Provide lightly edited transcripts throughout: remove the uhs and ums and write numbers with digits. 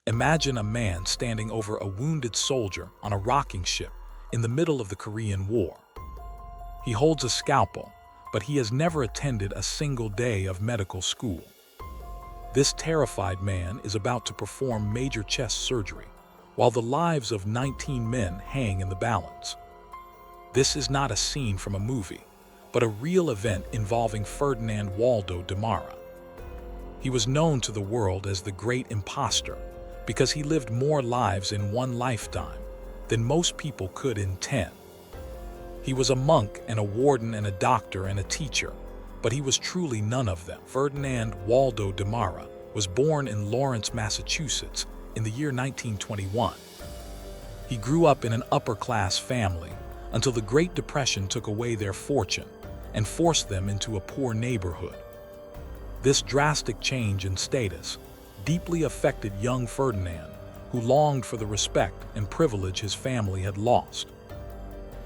Imagine a man standing over a wounded soldier on a rocking ship in the middle of the Korean War. He holds a scalpel, but he has never attended a single day of medical school. This terrified man is about to perform major chest surgery, while the lives of 19 men hang in the balance. This is not a scene from a movie, but a real event involving Ferdinand Waldo Demara. He was known to the world as the Great Imposter because he lived more lives in one lifetime than most people could in 10. He was a monk and a warden and a doctor and a teacher, but he was truly none of them. Ferdinand Waldo Demara was born in Lawrence, Massachusetts in the year 1921. He grew up in an upper-class family until the Great Depression took away their fortune and forced them into a poor neighborhood. This drastic change in status deeply affected young Ferdinand, who longed for the respect and privilege his family had lost.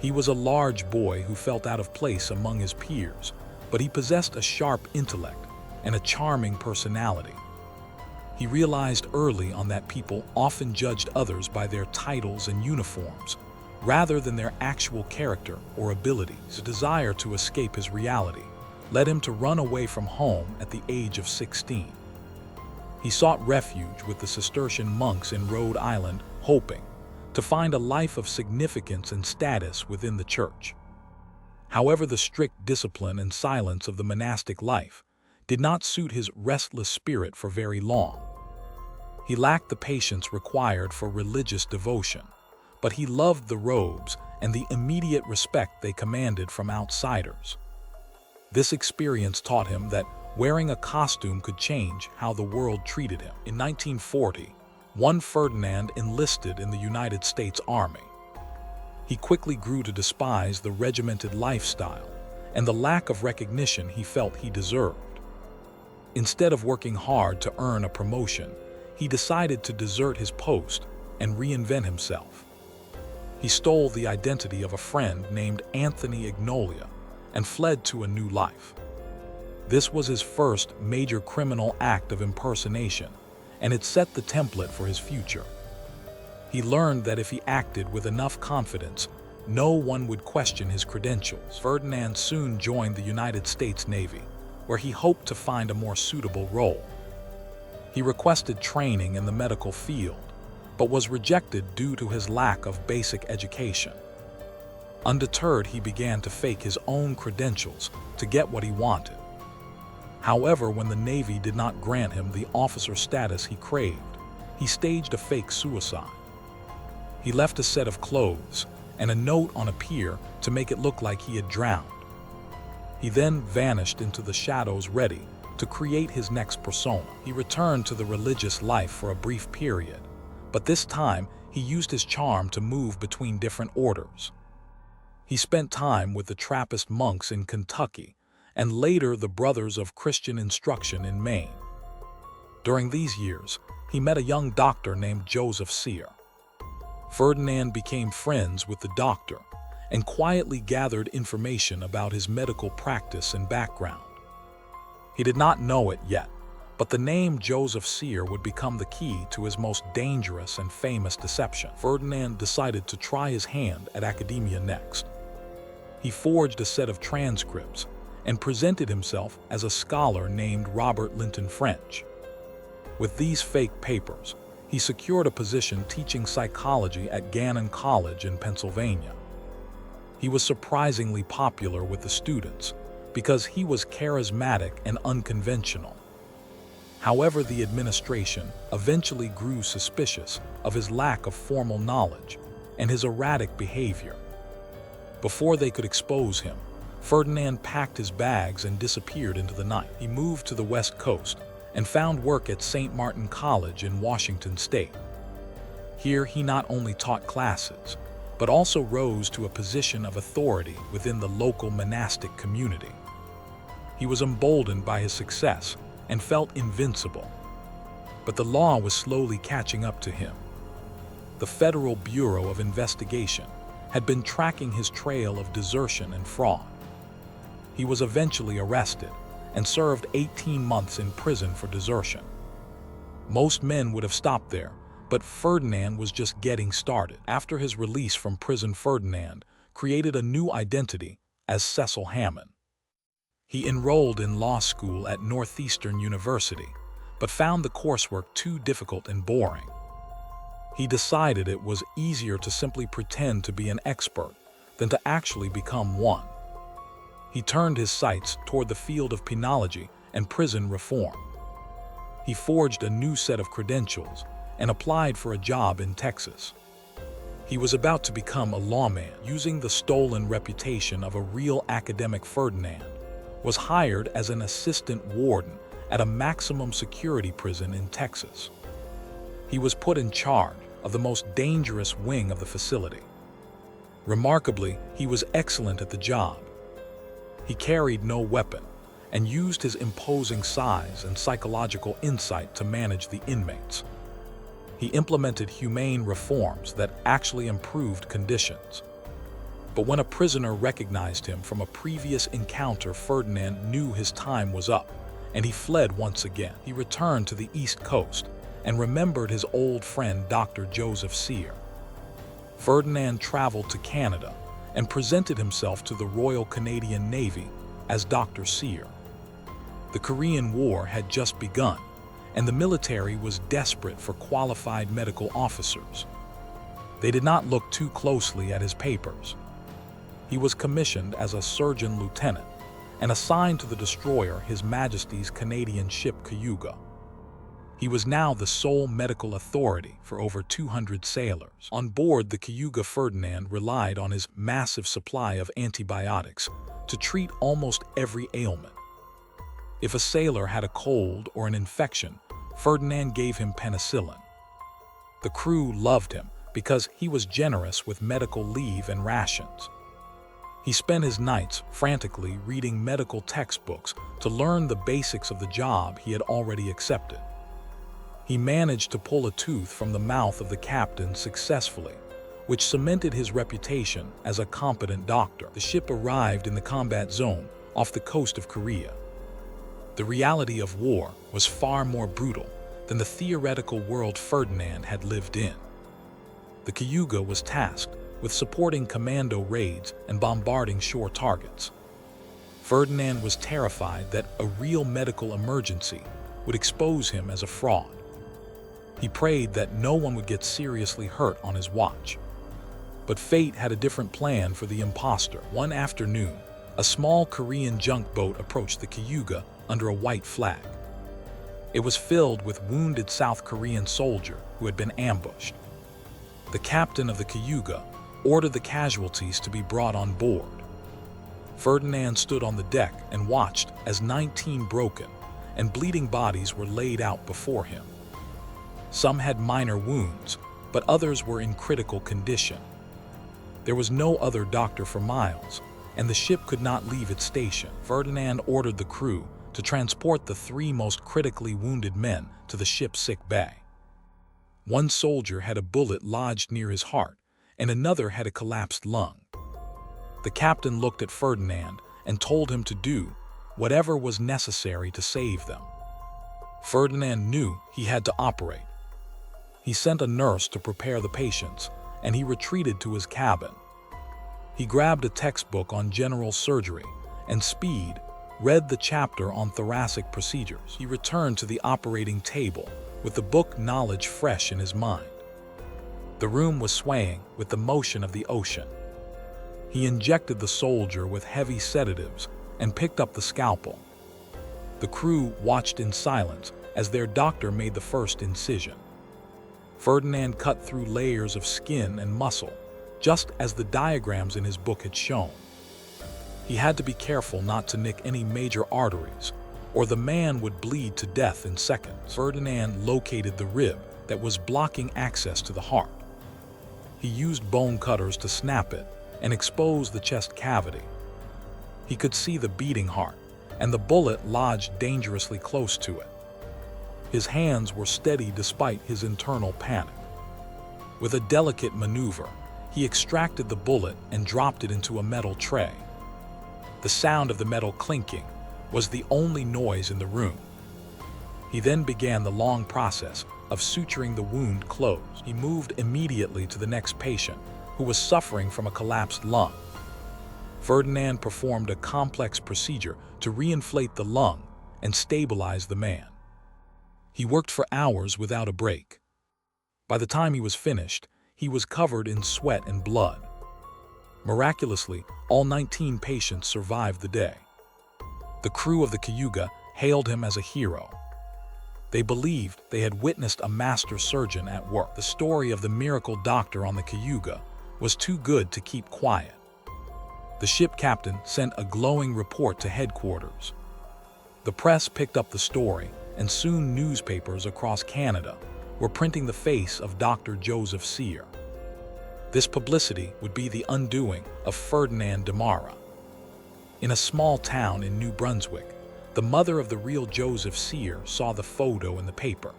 He was a large boy who felt out of place among his peers, but he possessed a sharp intellect and a charming personality. He realized early on that people often judged others by their titles and uniforms, rather than their actual character or abilities. A desire to escape his reality led him to run away from home at the age of 16. He sought refuge with the Cistercian monks in Rhode Island, hoping to find a life of significance and status within the church. However, the strict discipline and silence of the monastic life did not suit his restless spirit for very long. He lacked the patience required for religious devotion, but he loved the robes and the immediate respect they commanded from outsiders. This experience taught him that wearing a costume could change how the world treated him. In 1940, one Ferdinand enlisted in the United States Army. He quickly grew to despise the regimented lifestyle and the lack of recognition he felt he deserved. Instead of working hard to earn a promotion, he decided to desert his post and reinvent himself. He stole the identity of a friend named Anthony Ignolia and fled to a new life. This was his first major criminal act of impersonation, and it set the template for his future. He learned that if he acted with enough confidence, no one would question his credentials. Ferdinand soon joined the United States Navy, where he hoped to find a more suitable role. He requested training in the medical field, but was rejected due to his lack of basic education. Undeterred, he began to fake his own credentials to get what he wanted. However, when the Navy did not grant him the officer status he craved, he staged a fake suicide. He left a set of clothes and a note on a pier to make it look like he had drowned. He then vanished into the shadows, ready to create his next persona. He returned to the religious life for a brief period, but this time he used his charm to move between different orders. He spent time with the Trappist monks in Kentucky and later the Brothers of Christian Instruction in Maine. During these years, he met a young doctor named Joseph Sear. Ferdinand became friends with the doctor and quietly gathered information about his medical practice and background. He did not know it yet, but the name Joseph Sear would become the key to his most dangerous and famous deception. Ferdinand decided to try his hand at academia next. He forged a set of transcripts and presented himself as a scholar named Robert Linton French. With these fake papers, he secured a position teaching psychology at Gannon College in Pennsylvania. He was surprisingly popular with the students because he was charismatic and unconventional. However, the administration eventually grew suspicious of his lack of formal knowledge and his erratic behavior. Before they could expose him, Ferdinand packed his bags and disappeared into the night. He moved to the West Coast and found work at St. Martin College in Washington State. Here, he not only taught classes, but also rose to a position of authority within the local monastic community. He was emboldened by his success and felt invincible. But the law was slowly catching up to him. The Federal Bureau of Investigation had been tracking his trail of desertion and fraud. He was eventually arrested and served 18 months in prison for desertion. Most men would have stopped there, But Ferdinand was just getting started. After his release from prison, Ferdinand created a new identity as Cecil Hammond. He enrolled in law school at Northeastern University, but found the coursework too difficult and boring. He decided it was easier to simply pretend to be an expert than to actually become one. He turned his sights toward the field of penology and prison reform. He forged a new set of credentials and applied for a job in Texas. He was about to become a lawman. Using the stolen reputation of a real academic, Ferdinand was hired as an assistant warden at a maximum security prison in Texas. He was put in charge of the most dangerous wing of the facility. Remarkably, he was excellent at the job. He carried no weapon and used his imposing size and psychological insight to manage the inmates. He implemented humane reforms that actually improved conditions. But when a prisoner recognized him from a previous encounter, Ferdinand knew his time was up, and he fled once again. He returned to the East Coast and remembered his old friend Dr. Joseph Sear. Ferdinand traveled to Canada and presented himself to the Royal Canadian Navy as Dr. Sear. The Korean War had just begun, and the military was desperate for qualified medical officers. They did not look too closely at his papers. He was commissioned as a surgeon lieutenant and assigned to the destroyer His Majesty's Canadian ship Cayuga. He was now the sole medical authority for over 200 sailors. On board the Cayuga, Ferdinand relied on his massive supply of antibiotics to treat almost every ailment. If a sailor had a cold or an infection, Ferdinand gave him penicillin. The crew loved him because he was generous with medical leave and rations. He spent his nights frantically reading medical textbooks to learn the basics of the job he had already accepted. He managed to pull a tooth from the mouth of the captain successfully, which cemented his reputation as a competent doctor. The ship arrived in the combat zone off the coast of Korea. The reality of war was far more brutal than the theoretical world Ferdinand had lived in. The Cayuga was tasked with supporting commando raids and bombarding shore targets. Ferdinand was terrified that a real medical emergency would expose him as a fraud. He prayed that no one would get seriously hurt on his watch. But fate had a different plan for the imposter. One afternoon, a small Korean junk boat approached the Cayuga under a white flag. It was filled with wounded South Korean soldiers who had been ambushed. The captain of the Cayuga ordered the casualties to be brought on board. Ferdinand stood on the deck and watched as 19 broken and bleeding bodies were laid out before him. Some had minor wounds, but others were in critical condition. There was no other doctor for miles, and the ship could not leave its station. Ferdinand ordered the crew to transport the 3 most critically wounded men to the ship's sick bay. One soldier had a bullet lodged near his heart, and another had a collapsed lung. The captain looked at Ferdinand and told him to do whatever was necessary to save them. Ferdinand knew he had to operate. He sent a nurse to prepare the patients, and he retreated to his cabin. He grabbed a textbook on general surgery and read the chapter on thoracic procedures. He returned to the operating table with the book knowledge fresh in his mind. The room was swaying with the motion of the ocean. He injected the soldier with heavy sedatives and picked up the scalpel. The crew watched in silence as their doctor made the first incision. Ferdinand cut through layers of skin and muscle, just as the diagrams in his book had shown. He had to be careful not to nick any major arteries, or the man would bleed to death in seconds. Ferdinand located the rib that was blocking access to the heart. He used bone cutters to snap it and expose the chest cavity. He could see the beating heart, and the bullet lodged dangerously close to it. His hands were steady despite his internal panic. With a delicate maneuver, he extracted the bullet and dropped it into a metal tray. The sound of the metal clinking was the only noise in the room. He then began the long process of suturing the wound closed. He moved immediately to the next patient, who was suffering from a collapsed lung. Ferdinand performed a complex procedure to reinflate the lung and stabilize the man. He worked for hours without a break. By the time he was finished, he was covered in sweat and blood. Miraculously, all 19 patients survived the day. The crew of the Cayuga hailed him as a hero. They believed they had witnessed a master surgeon at work. The story of the miracle doctor on the Cayuga was too good to keep quiet. The ship captain sent a glowing report to headquarters. The press picked up the story, and soon newspapers across Canada were printing the face of Dr. Joseph Cyr. This publicity would be the undoing of Ferdinand Demara. In a small town in New Brunswick, the mother of the real Joseph Cyr saw the photo in the paper.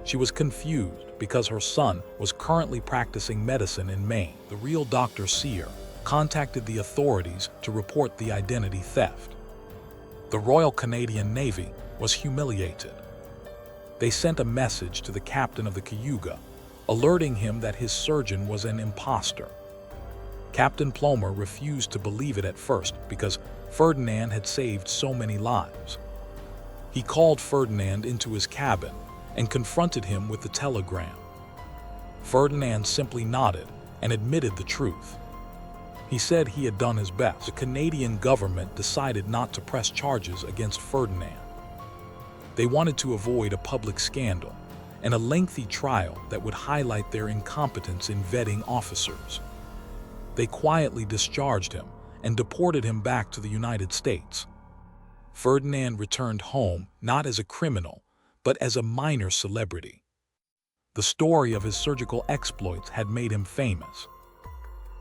She was confused because her son was currently practicing medicine in Maine. The real Dr. Cyr contacted the authorities to report the identity theft. The Royal Canadian Navy was humiliated. They sent a message to the captain of the Cayuga, alerting him that his surgeon was an imposter. Captain Plomer refused to believe it at first because Ferdinand had saved so many lives. He called Ferdinand into his cabin and confronted him with the telegram. Ferdinand simply nodded and admitted the truth. He said he had done his best. The Canadian government decided not to press charges against Ferdinand. They wanted to avoid a public scandal and a lengthy trial that would highlight their incompetence in vetting officers. They quietly discharged him and deported him back to the United States. Ferdinand returned home not as a criminal, but as a minor celebrity. The story of his surgical exploits had made him famous.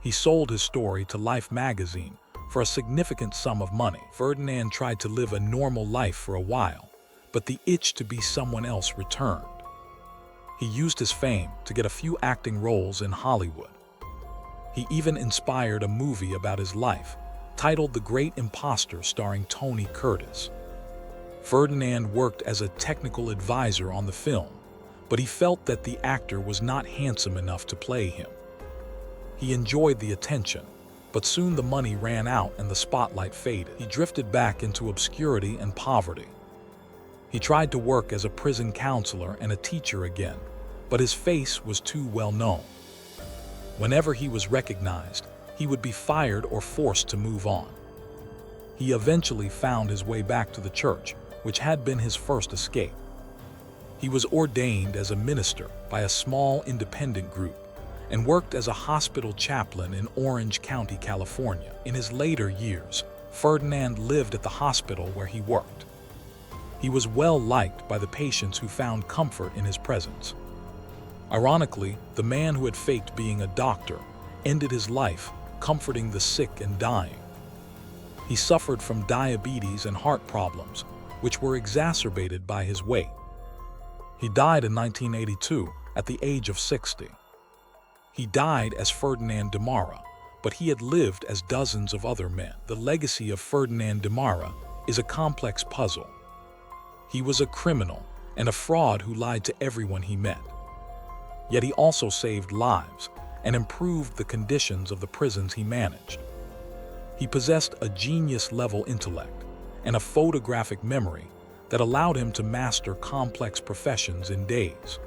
He sold his story to Life magazine for a significant sum of money. Ferdinand tried to live a normal life for a while, but the itch to be someone else returned. He used his fame to get a few acting roles in Hollywood. He even inspired a movie about his life, titled The Great Imposter, starring Tony Curtis. Ferdinand worked as a technical advisor on the film, but he felt that the actor was not handsome enough to play him. He enjoyed the attention, but soon the money ran out and the spotlight faded. He drifted back into obscurity and poverty. He tried to work as a prison counselor and a teacher again, but his face was too well known. Whenever he was recognized, he would be fired or forced to move on. He eventually found his way back to the church, which had been his first escape. He was ordained as a minister by a small independent group and worked as a hospital chaplain in Orange County, California. In his later years, Ferdinand lived at the hospital where he worked. He was well liked by the patients who found comfort in his presence. Ironically, the man who had faked being a doctor ended his life comforting the sick and dying. He suffered from diabetes and heart problems, which were exacerbated by his weight. He died in 1982 at the age of 60. He died as Ferdinand Demara, but he had lived as dozens of other men. The legacy of Ferdinand Demara is a complex puzzle. He was a criminal and a fraud who lied to everyone he met. Yet he also saved lives and improved the conditions of the prisons he managed. He possessed a genius-level intellect and a photographic memory that allowed him to master complex professions in days.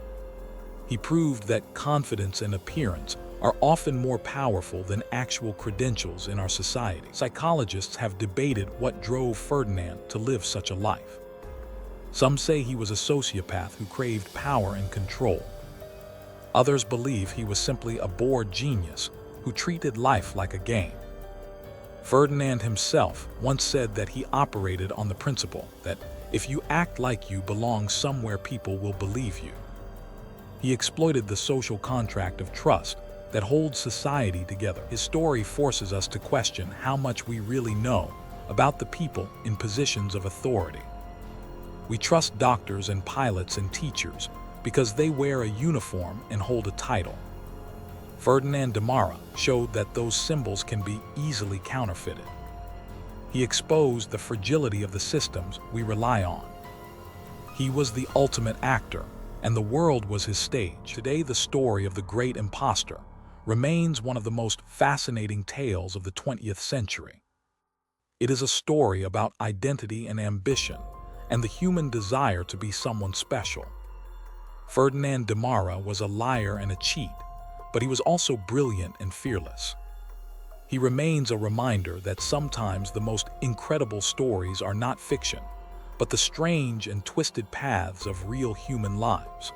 He proved that confidence and appearance are often more powerful than actual credentials in our society. Psychologists have debated what drove Ferdinand to live such a life. Some say he was a sociopath who craved power and control. Others believe he was simply a bored genius who treated life like a game. Ferdinand himself once said that he operated on the principle that if you act like you belong somewhere, people will believe you. He exploited the social contract of trust that holds society together. His story forces us to question how much we really know about the people in positions of authority. We trust doctors and pilots and teachers because they wear a uniform and hold a title. Ferdinand Demara showed that those symbols can be easily counterfeited. He exposed the fragility of the systems we rely on. He was the ultimate actor, and the world was his stage. Today, the story of the Great Imposter remains one of the most fascinating tales of the 20th century. It is a story about identity and ambition, and the human desire to be someone special. Ferdinand Demara was a liar and a cheat, but he was also brilliant and fearless. He remains a reminder that sometimes the most incredible stories are not fiction, but the strange and twisted paths of real human lives.